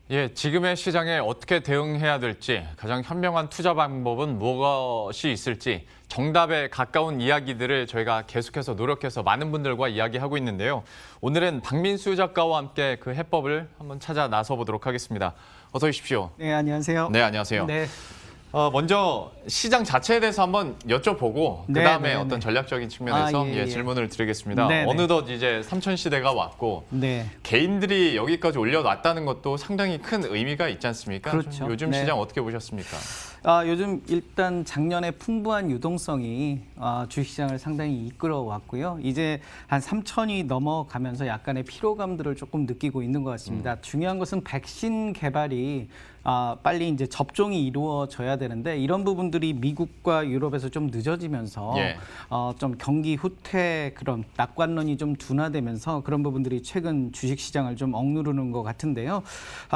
예, 지금의 시장에 어떻게 대응해야 될지, 가장 현명한 투자 방법은 무엇이 있을지 정답에 가까운 이야기들을 저희가 계속해서 노력해서 많은 분들과 이야기하고 있는데요. 오늘은 박민수 작가와 함께 그 해법을 한번 찾아 나서 보도록 하겠습니다. 어서 오십시오. 네, 안녕하세요. 네, 안녕하세요. 네. 먼저 시장 자체에 대해서 한번 여쭤보고 네, 그다음에 네, 어떤 네. 전략적인 측면에서 예, 예. 질문을 드리겠습니다. 네, 네. 어느덧 이제 삼천 시대가 왔고 네. 개인들이 여기까지 올려놨다는 것도 상당히 큰 의미가 있지 않습니까? 그렇죠. 좀 요즘 네. 시장 어떻게 보셨습니까? 요즘 일단 작년에 풍부한 유동성이 주식시장을 상당히 이끌어왔고요. 이제 한 3천이 넘어가면서 약간의 피로감들을 조금 느끼고 있는 것 같습니다. 중요한 것은 백신 개발이 빨리 이제 접종이 이루어져야 되는데 이런 부분들이 미국과 유럽에서 좀 늦어지면서 예. 좀 경기 후퇴 그런 낙관론이 좀 둔화되면서 그런 부분들이 최근 주식시장을 좀 억누르는 것 같은데요.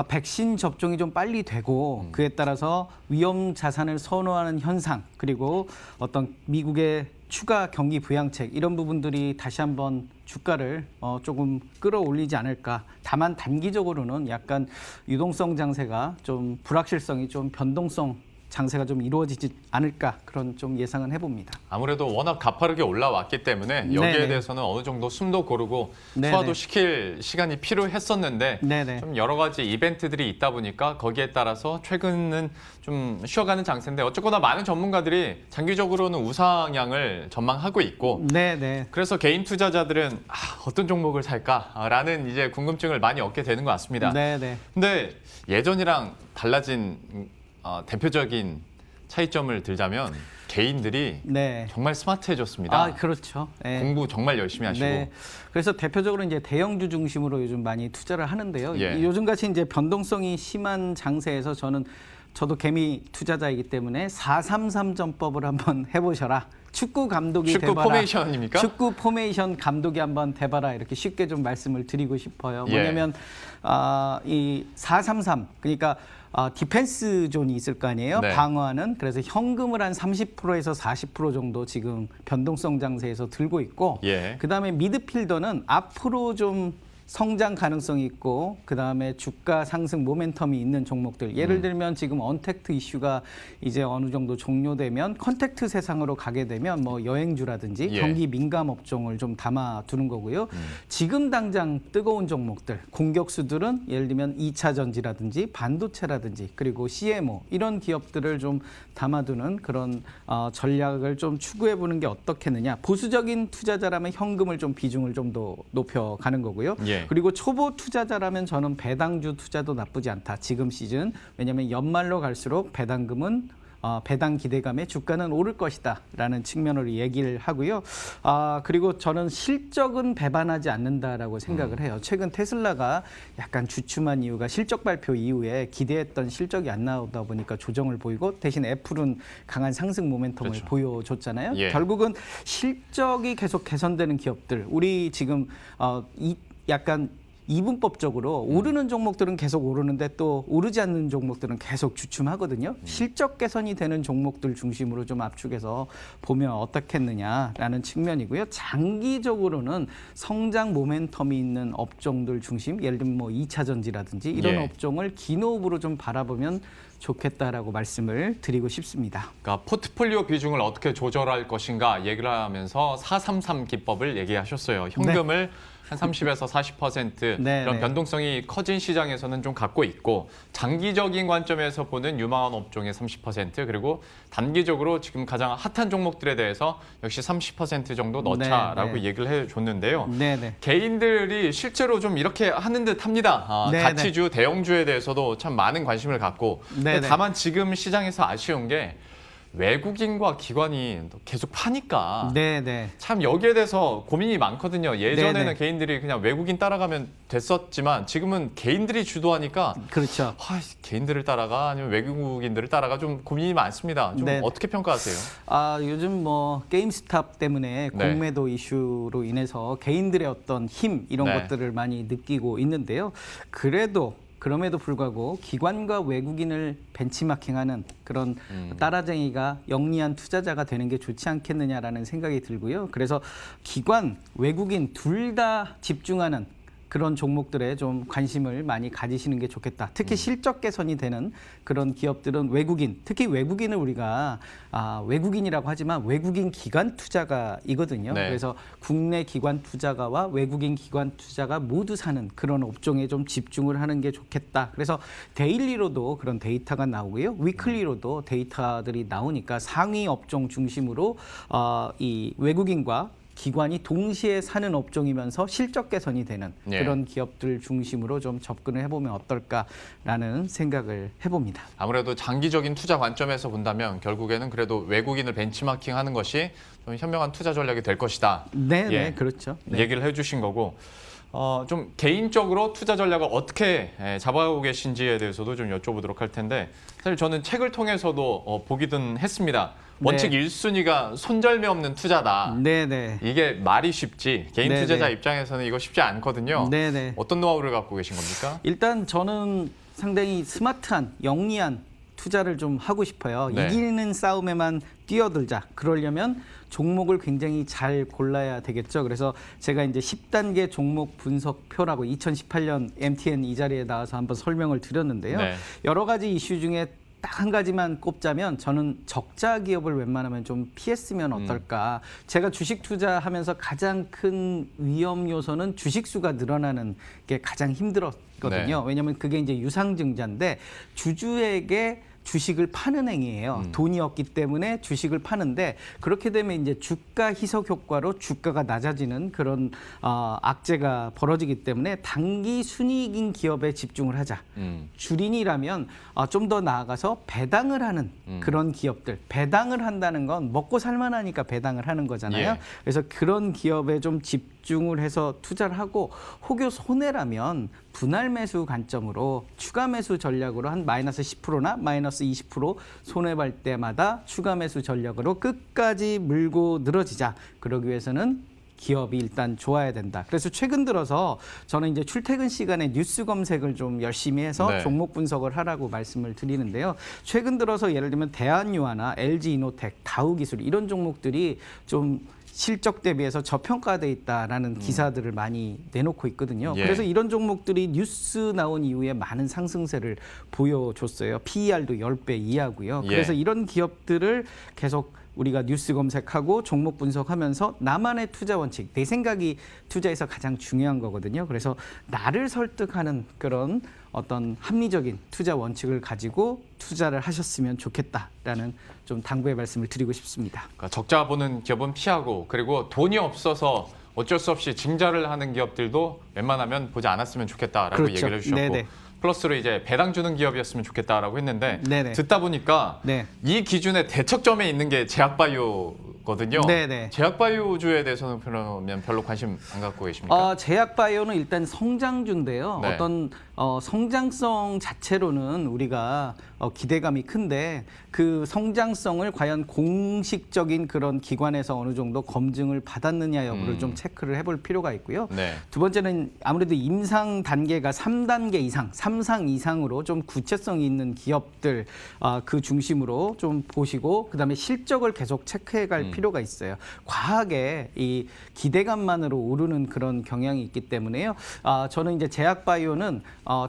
백신 접종이 좀 빨리 되고 그에 따라서 위험 자산을 선호하는 현상 그리고 어떤 미국의 추가 경기 부양책 이런 부분들이 다시 한번 주가를 조금 끌어올리지 않을까. 다만 단기적으로는 약간 유동성 장세가 좀 불확실성이 좀 변동성 장세가 좀 이루어지지 않을까 그런 좀 예상은 해봅니다. 아무래도 워낙 가파르게 올라왔기 때문에 여기에 네네. 대해서는 어느 정도 숨도 고르고 네네. 소화도 시킬 시간이 필요했었는데 네네. 좀 여러 가지 이벤트들이 있다 보니까 거기에 따라서 최근은 좀 쉬어가는 장세인데 어쨌거나 많은 전문가들이 장기적으로는 우상향을 전망하고 있고 네네. 그래서 개인 투자자들은 어떤 종목을 살까라는 이제 궁금증을 많이 얻게 되는 것 같습니다. 네네. 근데 예전이랑 달라진 대표적인 차이점을 들자면 개인들이 네. 정말 스마트해졌습니다. 그렇죠. 네. 공부 정말 열심히 하시고. 네. 그래서 대표적으로 이제 대형주 중심으로 요즘 많이 투자를 하는데요. 예. 요즘같이 이제 변동성이 심한 장세에서 저도 개미 투자자이기 때문에 433전법을 한번 해보셔라. 축구 감독이 축구 돼봐라. 포메이션입니까? 축구 포메이션 감독이 한번 돼봐라. 이렇게 쉽게 좀 말씀을 드리고 싶어요. 예. 뭐냐면 이 433 그러니까 디펜스 존이 있을 거 아니에요. 네. 방어하는. 그래서 현금을 한 30%에서 40% 정도 지금 변동성 장세에서 들고 있고 예. 그다음에 미드필더는 앞으로 좀 성장 가능성이 있고 그다음에 주가 상승 모멘텀이 있는 종목들. 예를 들면 지금 언택트 이슈가 이제 어느 정도 종료되면 컨택트 세상으로 가게 되면 뭐 여행주라든지 예. 경기 민감 업종을 좀 담아 두는 거고요. 지금 당장 뜨거운 종목들, 공격수들은 예를 들면 2차 전지라든지 반도체라든지 그리고 CMO 이런 기업들을 좀 담아두는 그런 전략을 좀 추구해 보는 게 어떻겠느냐. 보수적인 투자자라면 현금을 좀 비중을 좀 더 높여가는 거고요. 예. 그리고 초보 투자자라면 저는 배당주 투자도 나쁘지 않다. 지금 시즌. 왜냐하면 연말로 갈수록 배당금은 배당 기대감에 주가는 오를 것이다라는 측면으로 얘기를 하고요. 그리고 저는 실적은 배반하지 않는다라고 생각을 해요. 최근 테슬라가 약간 주춤한 이유가 실적 발표 이후에 기대했던 실적이 안 나오다 보니까 조정을 보이고 대신 애플은 강한 상승 모멘텀을 그렇죠. 보여줬잖아요. 예. 결국은 실적이 계속 개선되는 기업들, 우리 지금 약간 이분법적으로 오르는 종목들은 계속 오르는데 또 오르지 않는 종목들은 계속 주춤하거든요. 실적 개선이 되는 종목들 중심으로 좀 압축해서 보면 어떻겠느냐라는 측면이고요. 장기적으로는 성장 모멘텀이 있는 업종들 중심, 예를 들면 뭐 2차 전지라든지 이런 예. 업종을 기노브로 좀 바라보면 좋겠다라고 말씀을 드리고 싶습니다. 그러니까 포트폴리오 비중을 어떻게 조절할 것인가 얘기를 하면서 433 기법을 얘기하셨어요. 현금을 한 30에서 40% 네, 이런 네. 변동성이 커진 시장에서는 좀 갖고 있고 장기적인 관점에서 보는 유망한 업종의 30% 그리고 단기적으로 지금 가장 핫한 종목들에 대해서 역시 30% 정도 넣자라고 네, 네. 얘기를 해줬는데요. 네네. 개인들이 실제로 좀 이렇게 하는 듯 합니다. 네, 가치주, 대형주에 대해서도 참 많은 관심을 갖고. 네, 네. 다만 지금 시장에서 아쉬운 게 외국인과 기관이 계속 파니까 네네. 참 여기에 대해서 고민이 많거든요. 예전에는 네네. 개인들이 그냥 외국인 따라가면 됐었지만 지금은 개인들이 주도하니까 그렇죠. 개인들을 따라가 아니면 외국인들을 따라가 좀 고민이 많습니다. 좀 네. 어떻게 평가하세요? 요즘 뭐 게임스탑 때문에 네. 공매도 이슈로 인해서 개인들의 어떤 힘 이런 네. 것들을 많이 느끼고 있는데요. 그럼에도 불구하고 기관과 외국인을 벤치마킹하는 그런 따라쟁이가 영리한 투자자가 되는 게 좋지 않겠느냐라는 생각이 들고요. 그래서 기관, 외국인 둘 다 집중하는 그런 종목들에 좀 관심을 많이 가지시는 게 좋겠다. 특히 실적 개선이 되는 그런 기업들은 외국인, 특히 외국인을 우리가 외국인이라고 하지만 외국인 기관 투자가이거든요. 네. 그래서 국내 기관 투자가와 외국인 기관 투자가 모두 사는 그런 업종에 좀 집중을 하는 게 좋겠다. 그래서 데일리로도 그런 데이터가 나오고요. 위클리로도 데이터들이 나오니까 상위 업종 중심으로 이 외국인과 기관이 동시에 사는 업종이면서 실적 개선이 되는 예. 그런 기업들 중심으로 좀 접근을 해보면 어떨까라는 생각을 해봅니다. 아무래도 장기적인 투자 관점에서 본다면 결국에는 그래도 외국인을 벤치마킹하는 것이 좀 현명한 투자 전략이 될 것이다. 네, 예. 네, 그렇죠. 네. 얘기를 해주신 거고 좀 개인적으로 투자 전략을 어떻게 잡아오고 계신지에 대해서도 좀 여쭤보도록 할 텐데 사실 저는 책을 통해서도 보기는 했습니다. 원칙 네. 1순위가 손절매 없는 투자다. 네, 네. 이게 말이 쉽지 개인 네, 투자자 네. 입장에서는 이거 쉽지 않거든요. 네, 네. 어떤 노하우를 갖고 계신 겁니까? 일단 저는 상당히 스마트한, 영리한 투자를 좀 하고 싶어요. 네. 이기는 싸움에만 뛰어들자. 그러려면 종목을 굉장히 잘 골라야 되겠죠. 그래서 제가 이제 10단계 종목 분석표라고 2018년 MTN 이 자리에 나와서 한번 설명을 드렸는데요. 네. 여러 가지 이슈 중에 딱 한 가지만 꼽자면 저는 적자 기업을 웬만하면 좀 피했으면 어떨까. 제가 주식 투자하면서 가장 큰 위험 요소는 주식 수가 늘어나는 게 가장 힘들었거든요. 네. 왜냐하면 그게 이제 유상증자인데 주주에게 주식을 파는 행위예요. 돈이 없기 때문에 주식을 파는데 그렇게 되면 이제 주가 희석 효과로 주가가 낮아지는 그런 악재가 벌어지기 때문에 단기 순이익인 기업에 집중을 하자. 주린이라면 좀 더 나아가서 배당을 하는 그런 기업들. 배당을 한다는 건 먹고 살만하니까 배당을 하는 거잖아요. 예. 그래서 그런 기업에 좀 집중을 해서 투자를 하고 혹여 손해라면 분할 매수 관점으로 추가 매수 전략으로 한 마이너스 10%나 마이너스 20% 손해볼 때마다 추가 매수 전략으로 끝까지 물고 늘어지자. 그러기 위해서는 기업이 일단 좋아야 된다. 그래서 최근 들어서 저는 이제 출퇴근 시간에 뉴스 검색을 좀 열심히 해서 네. 종목 분석을 하라고 말씀을 드리는데요. 최근 들어서 예를 들면 대한유화나 LG이노텍, 다우기술 이런 종목들이 좀 실적 대비해서 저평가돼 있다라는 기사들을 많이 내놓고 있거든요. 예. 그래서 이런 종목들이 뉴스 나온 이후에 많은 상승세를 보여줬어요. PER도 10배 이하고요. 예. 그래서 이런 기업들을 계속 우리가 뉴스 검색하고 종목 분석하면서 나만의 투자 원칙, 내 생각이 투자에서 가장 중요한 거거든요. 그래서 나를 설득하는 그런 어떤 합리적인 투자 원칙을 가지고 투자를 하셨으면 좋겠다라는 좀 당부의 말씀을 드리고 싶습니다. 그러니까 적자 보는 기업은 피하고 그리고 돈이 없어서 어쩔 수 없이 증자를 하는 기업들도 웬만하면 보지 않았으면 좋겠다라고 그렇죠. 얘기를 해주셨고 네네. 플러스로 이제 배당 주는 기업이었으면 좋겠다라고 했는데 네네. 듣다 보니까 네. 이 기준의 대척점에 있는 게 제약바이오거든요. 네네. 제약바이오주에 대해서는 그러면 별로 관심 안 갖고 계십니까? 제약바이오는 일단 성장주인데요. 네. 어떤 성장성 자체로는 우리가 기대감이 큰데 그 성장성을 과연 공식적인 그런 기관에서 어느 정도 검증을 받았느냐 여부를 좀 체크를 해볼 필요가 있고요. 네. 두 번째는 아무래도 임상 단계가 3단계 이상, 3상 이상으로 좀 구체성이 있는 기업들 그 중심으로 좀 보시고 그다음에 실적을 계속 체크해 갈 필요가 있어요. 과하게 이 기대감만으로 오르는 그런 경향이 있기 때문에요. 저는 이제 제약바이오는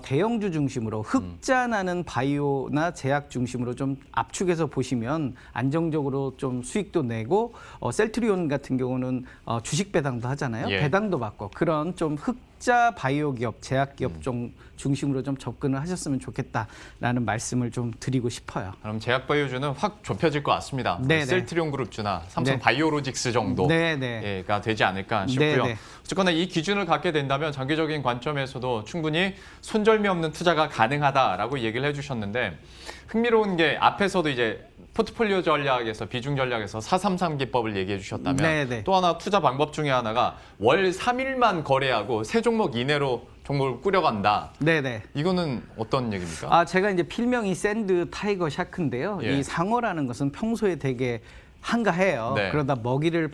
대형주 중심으로 흑자 나는 바이오나 제약 중심으로 좀 압축해서 보시면 안정적으로 좀 수익도 내고 셀트리온 같은 경우는 주식 배당도 하잖아요. 예. 배당도 받고 그런 좀 흑자 바이오 기업, 제약 기업 좀 중심으로 좀 접근을 하셨으면 좋겠다라는 말씀을 좀 드리고 싶어요. 그럼 제약바이오주는 확 좁혀질 것 같습니다. 네네. 셀트리온 그룹주나 삼성 네. 바이오로직스 정도가 네네. 되지 않을까 싶고요. 네네. 어쨌거나 이 기준을 갖게 된다면 장기적인 관점에서도 충분히 손절미 없는 투자가 가능하다라고 얘기를 해주셨는데 흥미로운 게 앞에서도 이제 포트폴리오 전략에서 비중 전략에서 433 기법을 얘기해 주셨다면 네네. 또 하나 투자 방법 중에 하나가 월 3일만 거래하고 세 종목 이내로 종목을 꾸려간다. 네네. 이거는 어떤 얘기입니까? 제가 이제 필명이 샌드 타이거 샤크인데요. 예. 이 상어라는 것은 평소에 되게 한가해요. 네. 그러다 먹이를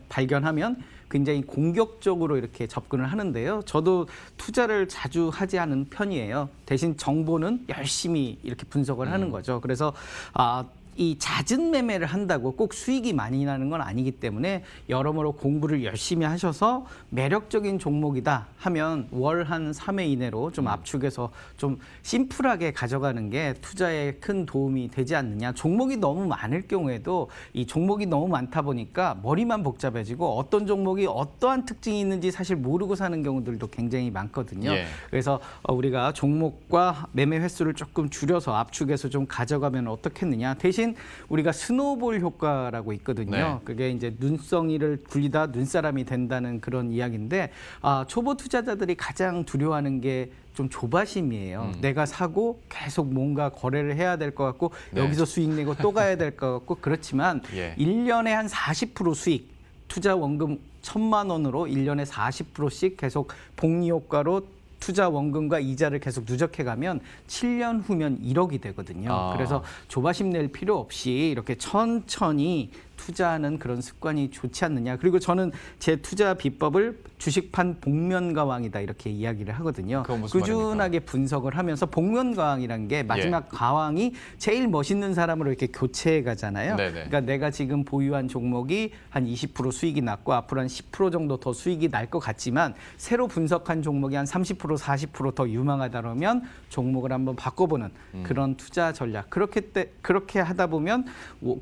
발견하면 굉장히 공격적으로 이렇게 접근을 하는데요. 저도 투자를 자주 하지 않은 편이에요. 대신 정보는 열심히 이렇게 분석을 하는 거죠. 그래서 이 잦은 매매를 한다고 꼭 수익이 많이 나는 건 아니기 때문에 여러모로 공부를 열심히 하셔서 매력적인 종목이다 하면 월 한 3회 이내로 좀 압축해서 좀 심플하게 가져가는 게 투자에 큰 도움이 되지 않느냐. 종목이 너무 많을 경우에도 이 종목이 너무 많다 보니까 머리만 복잡해지고 어떤 종목이 어떠한 특징이 있는지 사실 모르고 사는 경우들도 굉장히 많거든요. 예. 그래서 우리가 종목과 매매 횟수를 조금 줄여서 압축해서 좀 가져가면 어떻겠느냐. 대신 우리가 스노우볼 효과라고 있거든요. 네. 그게 이제 눈덩이를 굴리다 눈사람이 된다는 그런 이야기인데 초보 투자자들이 가장 두려워하는 게 좀 조바심이에요. 내가 사고 계속 뭔가 거래를 해야 될 것 같고 네. 여기서 수익 내고 또 가야 될 것 같고 그렇지만 예. 1년에 한 40% 수익 투자 원금 1,000만 원으로 1년에 40%씩 계속 복리 효과로 투자 원금과 이자를 계속 누적해 가면 7년 후면 1억이 되거든요. 그래서 조바심 낼 필요 없이 이렇게 천천히 투자하는 그런 습관이 좋지 않느냐. 그리고 저는 제 투자 비법을 주식판 복면가왕이다 이렇게 이야기를 하거든요. 그건 무슨 꾸준하게 분석을 하면서 복면가왕이라는 게 마지막 가왕이 제일 멋있는 사람으로 이렇게 교체해 가잖아요. 네네. 그러니까 내가 지금 보유한 종목이 한 20% 수익이 났고 앞으로 한 10% 정도 더 수익이 날 것 같지만 새로 분석한 종목이 한 30% 40% 더 유망하다면 종목을 한번 바꿔보는 그런 투자 전략. 그렇게 하다 보면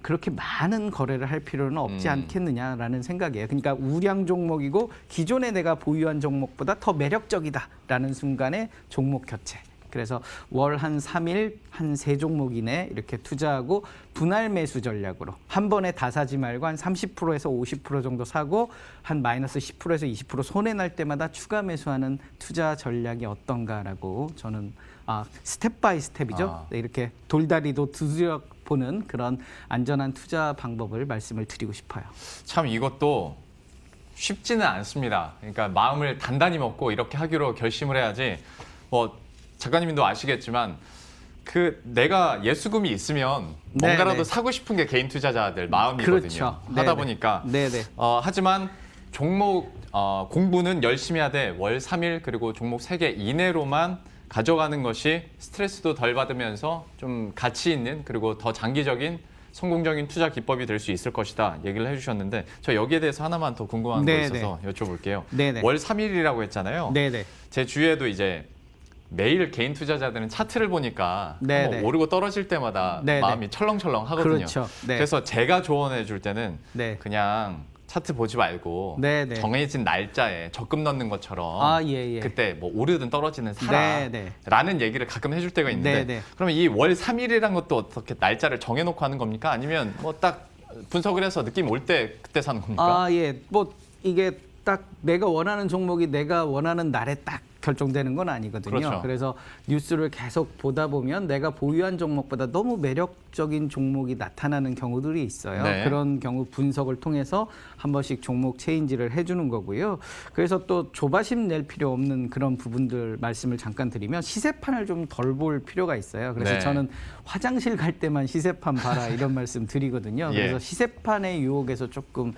그렇게 많은 거래를 할 필요는 없지 않겠느냐라는 생각이에요. 그러니까 우량 종목이고 기존에 내가 보유한 종목보다 더 매력적이다라는 순간에 종목 교체. 그래서 월 한 3일 한 3종목 이내 이렇게 투자하고 분할 매수 전략으로 한 번에 다 사지 말고 한 30%에서 50% 정도 사고 한 마이너스 10%에서 20% 손해 날 때마다 추가 매수하는 투자 전략이 어떤가라고 저는 스텝 바이 스텝이죠. 네, 이렇게 돌다리도 두드려 보는 그런 안전한 투자 방법을 말씀을 드리고 싶어요. 참 이것도 쉽지는 않습니다. 그러니까 마음을 단단히 먹고 이렇게 하기로 결심을 해야지. 뭐 작가님도 아시겠지만 내가 예수금이 있으면 뭔가라도 네네. 사고 싶은 게 개인 투자자들 마음이거든요. 그렇죠. 하다 네네. 보니까 네네. 하지만 종목 공부는 열심히 하되 월 3일 그리고 종목 3개 이내로만 가져가는 것이 스트레스도 덜 받으면서 좀 가치 있는 그리고 더 장기적인 성공적인 투자 기법이 될 수 있을 것이다 얘기를 해주셨는데 저 여기에 대해서 하나만 더 궁금한 거 있어서 여쭤볼게요. 네네. 월 3일이라고 했잖아요. 네네. 제 주위에도 이제 매일 개인 투자자들은 차트를 보니까 네네. 한번 오르고 떨어질 때마다 네네. 마음이 철렁철렁 하거든요. 그렇죠. 네. 그래서 제가 조언해 줄 때는 네. 그냥 차트 보지 말고 네네. 정해진 날짜에 적금 넣는 것처럼 예. 그때 뭐 오르든 떨어지는 사라 네네. 라는 얘기를 가끔 해줄 때가 있는데 네네. 그러면 이 월 3일이란 것도 어떻게 날짜를 정해놓고 하는 겁니까? 아니면 뭐 딱 분석을 해서 느낌 올 때 그때 사는 겁니까? 예. 뭐 이게 딱 내가 원하는 종목이 내가 원하는 날에 딱 결정되는 건 아니거든요. 그렇죠. 그래서 뉴스를 계속 보다 보면 내가 보유한 종목보다 너무 매력적인 종목이 나타나는 경우들이 있어요. 네. 그런 경우 분석을 통해서 한 번씩 종목 체인지를 해주는 거고요. 그래서 또 조바심 낼 필요 없는 그런 부분들 말씀을 잠깐 드리면 시세판을 좀 덜 볼 필요가 있어요. 그래서 네. 저는 화장실 갈 때만 시세판 봐라 이런 말씀 드리거든요. 예. 그래서 시세판의 유혹에서 조금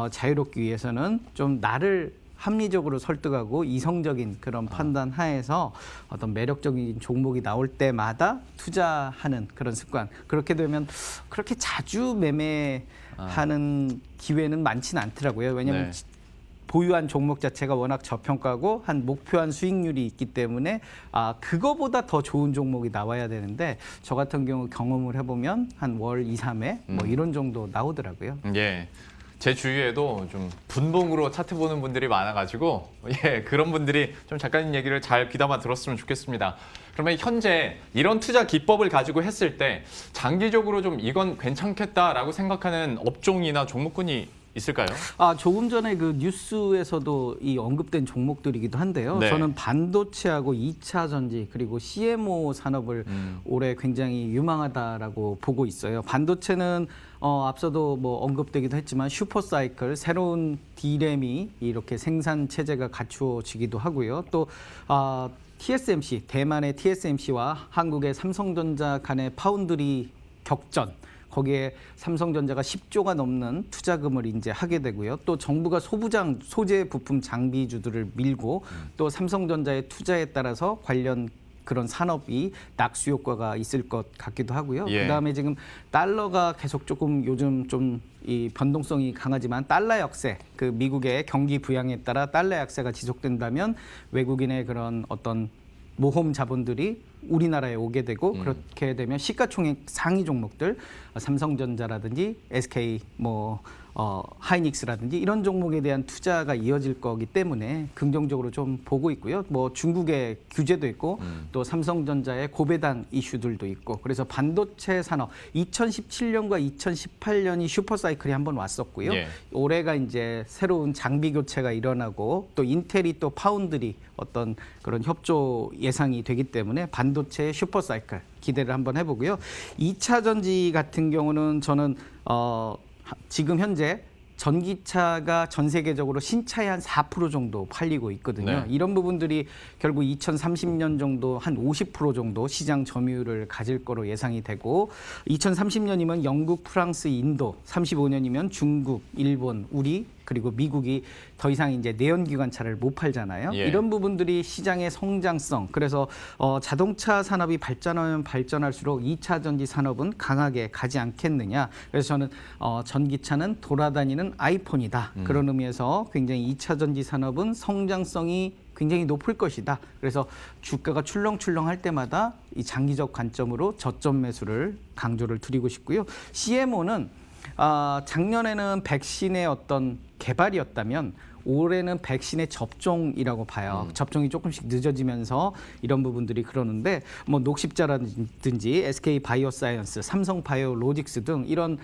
자유롭기 위해서는 좀 나를 합리적으로 설득하고 이성적인 그런 판단 하에서 어떤 매력적인 종목이 나올 때마다 투자하는 그런 습관. 그렇게 되면 그렇게 자주 매매하는 기회는 많지는 않더라고요. 왜냐하면 보유한 종목 자체가 워낙 저평가고 한 목표한 수익률이 있기 때문에 그거보다 더 좋은 종목이 나와야 되는데 저 같은 경우 경험을 해보면 한 월 2, 3회 뭐 이런 정도 나오더라고요. 예. 제 주위에도 좀 분봉으로 차트 보는 분들이 많아가지고 그런 분들이 좀 작가님 얘기를 잘 귀담아 들었으면 좋겠습니다. 그러면 현재 이런 투자 기법을 가지고 했을 때 장기적으로 좀 이건 괜찮겠다라고 생각하는 업종이나 종목군이 있을까요? 조금 전에 그 뉴스에서도 이 언급된 종목들이기도 한데요. 네. 저는 반도체하고 2차 전지 그리고 CMO 산업을 올해 굉장히 유망하다라고 보고 있어요. 반도체는 앞서도 뭐 언급되기도 했지만 슈퍼사이클 새로운 D램이 이렇게 생산 체제가 갖추어지기도 하고요. 또 TSMC 대만의 TSMC와 한국의 삼성전자 간의 파운드리 격전. 거기에 삼성전자가 10조가 넘는 투자금을 이제 하게 되고요. 또 정부가 소재 부품 장비주들을 밀고 또 삼성전자의 투자에 따라서 관련 그런 산업이 낙수 효과가 있을 것 같기도 하고요. 예. 그다음에 지금 달러가 계속 조금 요즘 좀 이 변동성이 강하지만 달러 약세, 그 미국의 경기 부양에 따라 달러 약세가 지속된다면 외국인의 그런 어떤 모험 자본들이 우리나라에 오게 되고 그렇게 되면 시가총액 상위 종목들 삼성전자라든지 SK 하이닉스라든지 이런 종목에 대한 투자가 이어질 거기 때문에 긍정적으로 좀 보고 있고요. 뭐 중국의 규제도 있고 또 삼성전자의 고배당 이슈들도 있고 그래서 반도체 산업 2017년과 2018년이 슈퍼사이클이 한번 왔었고요. 예. 올해가 이제 새로운 장비 교체가 일어나고 또 인텔이 또 파운드리 어떤 그런 협조 예상이 되기 때문에 반도체의 슈퍼사이클 기대를 한번 해보고요. 2차 전지 같은 경우는 저는 지금 현재 전기차가 전 세계적으로 신차의 한 4% 정도 팔리고 있거든요. 네. 이런 부분들이 결국 2030년 정도 한 50% 정도 시장 점유율을 가질 거로 예상이 되고 2030년이면 영국, 프랑스, 인도, 35년이면 중국, 일본, 우리 그리고 미국이 더 이상 이제 내연기관차를 못 팔잖아요. 예. 이런 부분들이 시장의 성장성 그래서 자동차 산업이 발전하면 발전할수록 2차 전지 산업은 강하게 가지 않겠느냐. 그래서 저는 전기차는 돌아다니는 아이폰이다. 그런 의미에서 굉장히 2차 전지 산업은 성장성이 굉장히 높을 것이다. 그래서 주가가 출렁출렁할 때마다 이 장기적 관점으로 저점 매수를 강조를 드리고 싶고요. CMO는 작년에는 백신의 어떤 개발이었다면 올해는 백신의 접종이라고 봐요. 접종이 조금씩 늦어지면서 이런 부분들이 그러는데 뭐 녹십자라든지 SK 바이오사이언스, 삼성 바이오로직스 등 이런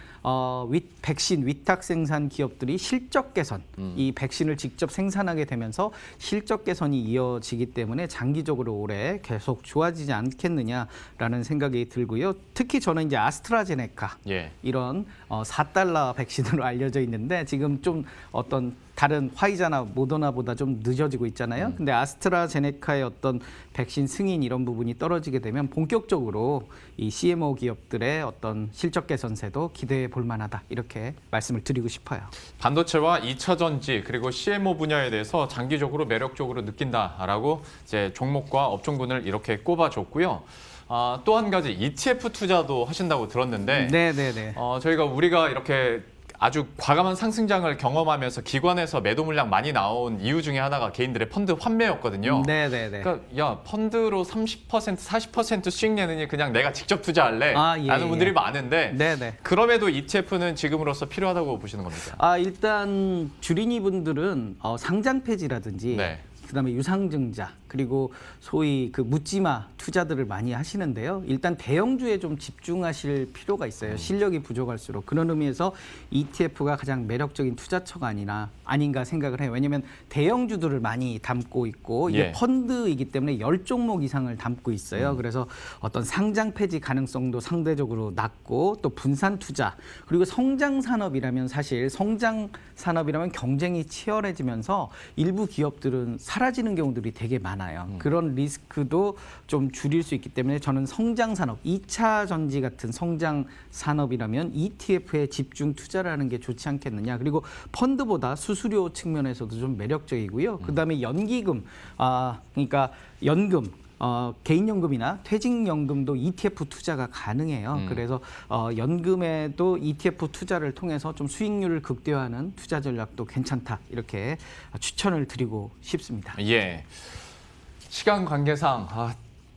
백신 위탁 생산 기업들이 실적 개선, 이 백신을 직접 생산하게 되면서 실적 개선이 이어지기 때문에 장기적으로 올해 계속 좋아지지 않겠느냐라는 생각이 들고요. 특히 저는 이제 아스트라제네카 예. 이런 4달러 백신으로 알려져 있는데 지금 좀 어떤 다른 화이자나 모더나보다 좀 늦어지고 있잖아요. 근데 아스트라제네카의 어떤 백신 승인 이런 부분이 떨어지게 되면 본격적으로 이 CMO 기업들의 어떤 실적 개선세도 기대해 볼 만하다. 이렇게 말씀을 드리고 싶어요. 반도체와 2차 전지 그리고 CMO 분야에 대해서 장기적으로 매력적으로 느낀다라고 이제 종목과 업종군을 이렇게 꼽아줬고요. 또 한 가지 ETF 투자도 하신다고 들었는데 네네네. 저희가 우리가 이렇게 아주 과감한 상승장을 경험하면서 기관에서 매도 물량 많이 나온 이유 중에 하나가 개인들의 펀드 환매였거든요. 네네네. 그러니까 야 펀드로 30% 40% 수익 내느니 그냥 내가 직접 투자할래 예, 라는 분들이 예. 많은데 네네. 그럼에도 ETF는 지금으로서 필요하다고 보시는 겁니까? 일단 주린이 분들은 상장 폐지라든지 네. 그다음에 유상증자 그리고 소위 그 묻지마 투자들을 많이 하시는데요. 일단 대형주에 좀 집중하실 필요가 있어요. 실력이 부족할수록 그런 의미에서 ETF가 가장 매력적인 투자처가 아닌가 생각을 해요. 왜냐하면 대형주들을 많이 담고 있고 이게 예. 펀드이기 때문에 10종목 이상을 담고 있어요. 그래서 어떤 상장 폐지 가능성도 상대적으로 낮고 또 분산 투자 그리고 성장 산업이라면 사실 성장 산업이라면 경쟁이 치열해지면서 일부 기업들은 사라지는 경우들이 되게 많아요. 그런 리스크도 좀 줄일 수 있기 때문에 저는 성장 산업, 2차 전지 같은 성장 산업이라면 ETF에 집중 투자를 하는 게 좋지 않겠느냐. 그리고 펀드보다 수수료 측면에서도 좀 매력적이고요. 그다음에 연기금, 그러니까 연금, 개인연금이나 퇴직연금도 ETF 투자가 가능해요. 그래서 연금에도 ETF 투자를 통해서 좀 수익률을 극대화하는 투자 전략도 괜찮다. 이렇게 추천을 드리고 싶습니다. 예. 시간 관계상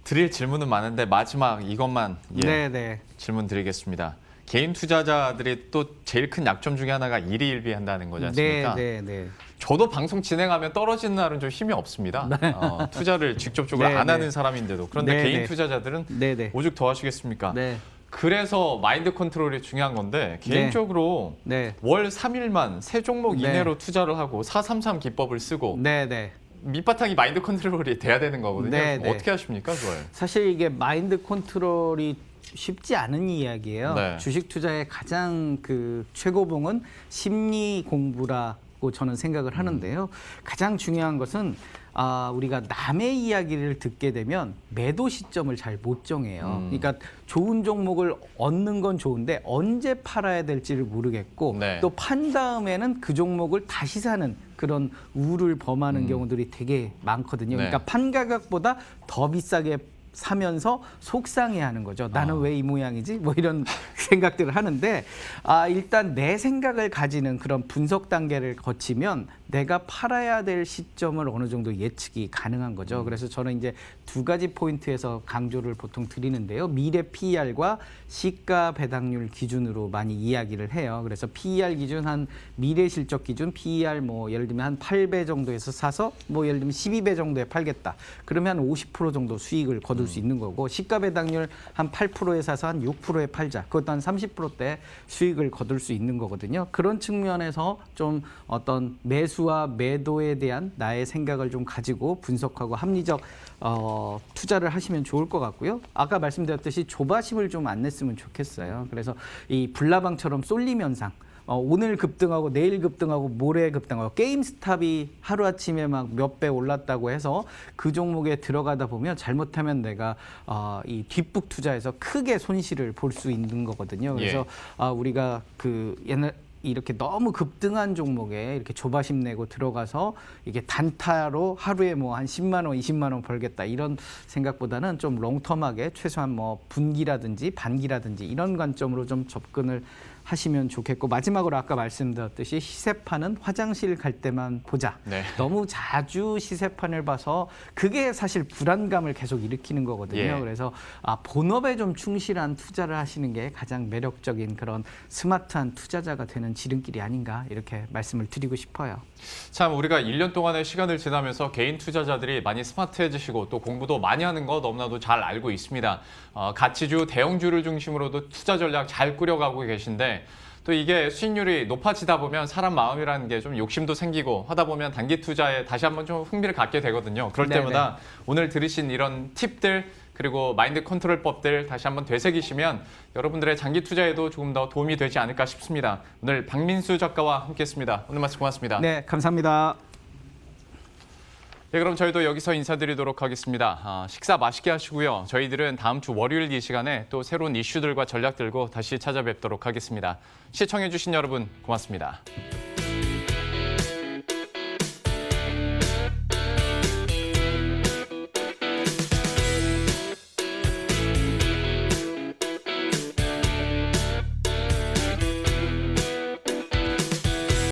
드릴 질문은 많은데 마지막 이것만 네네. 질문 드리겠습니다. 개인 투자자들이 또 제일 큰 약점 중에 하나가 일희일비한다는 거지 않습니까? 네네네. 저도 방송 진행하면 떨어지는 날은 좀 힘이 없습니다. 투자를 직접적으로 네, 안 네. 하는 사람인데도. 그런데 네, 개인 네. 투자자들은 네네. 오죽 더 하시겠습니까? 네. 그래서 마인드 컨트롤이 중요한 건데 개인적으로 네. 월 3일만 세 종목 네. 이내로 투자를 하고 433 기법을 쓰고 네네. 밑바탕이 마인드 컨트롤이 돼야 되는 거거든요. 네, 그럼 네. 어떻게 하십니까, 그걸? 사실 이게 마인드 컨트롤이 쉽지 않은 이야기예요. 네. 주식 투자의 가장 그 최고봉은 심리 공부라고 저는 생각을 하는데요. 가장 중요한 것은 우리가 남의 이야기를 듣게 되면 매도 시점을 잘 못 정해요. 그러니까 좋은 종목을 얻는 건 좋은데 언제 팔아야 될지를 모르겠고 네. 또 판 다음에는 그 종목을 다시 사는 그런 우를 범하는 경우들이 되게 많거든요. 네. 그러니까 판 가격보다 더 비싸게 사면서 속상해하는 거죠. 나는 왜 이 모양이지? 뭐 이런 생각들을 하는데 일단 내 생각을 가지는 그런 분석 단계를 거치면 내가 팔아야 될 시점을 어느 정도 예측이 가능한 거죠. 그래서 저는 이제 두 가지 포인트에서 강조를 보통 드리는데요. 미래 PER과 시가 배당률 기준으로 많이 이야기를 해요. 그래서 PER 기준 한 미래 실적 기준 PER 뭐 예를 들면 한 8배 정도에서 사서 뭐 예를 들면 12배 정도에 팔겠다. 그러면 한 50% 정도 수익을 거둘 수 있는 거고 시가 배당률 한 8%에 사서 한 6%에 팔자. 그것도 한 30%대 수익을 거둘 수 있는 거거든요. 그런 측면에서 좀 어떤 매수와 매도에 대한 나의 생각을 좀 가지고 분석하고 합리적 투자를 하시면 좋을 것 같고요. 아까 말씀드렸듯이 조바심을 좀 안 냈으면 좋겠어요. 그래서 이 불나방처럼 쏠림 현상. 오늘 급등하고 내일 급등하고 모레 급등하고 게임스탑이 하루아침에 막 몇 배 올랐다고 해서 그 종목에 들어가다 보면 잘못하면 내가 이 뒷북 투자에서 크게 손실을 볼 수 있는 거거든요. 그래서 우리가 그 옛날 이렇게 너무 급등한 종목에 이렇게 조바심 내고 들어가서 이게 단타로 하루에 뭐 한 10만 원, 20만 원 벌겠다 이런 생각보다는 좀 롱텀하게 최소한 뭐 분기라든지 반기라든지 이런 관점으로 좀 접근을 하시면 좋겠고 마지막으로 아까 말씀드렸듯이 시세판은 화장실 갈 때만 보자. 네. 너무 자주 시세판을 봐서 그게 사실 불안감을 계속 일으키는 거거든요. 예. 그래서 본업에 좀 충실한 투자를 하시는 게 가장 매력적인 그런 스마트한 투자자가 되는 지름길이 아닌가 이렇게 말씀을 드리고 싶어요. 참 우리가 1년 동안의 시간을 지나면서 개인 투자자들이 많이 스마트해지시고 또 공부도 많이 하는 거 너무나도 잘 알고 있습니다. 가치주, 대형주를 중심으로도 투자 전략 잘 꾸려가고 계신데 또 이게 수익률이 높아지다 보면 사람 마음이라는 게 좀 욕심도 생기고 하다 보면 단기 투자에 다시 한번 좀 흥미를 갖게 되거든요. 그럴 네네. 때마다 오늘 들으신 이런 팁들 그리고 마인드 컨트롤법들 다시 한번 되새기시면 여러분들의 장기 투자에도 조금 더 도움이 되지 않을까 싶습니다. 오늘 박민수 작가와 함께했습니다. 오늘 말씀 고맙습니다. 네, 감사합니다. 네, 그럼 저희도 여기서 인사드리도록 하겠습니다. 식사 맛있게 하시고요. 저희들은 다음 주 월요일 이 시간에 또 새로운 이슈들과 전략 들고 다시 찾아뵙도록 하겠습니다. 시청해주신 여러분 고맙습니다.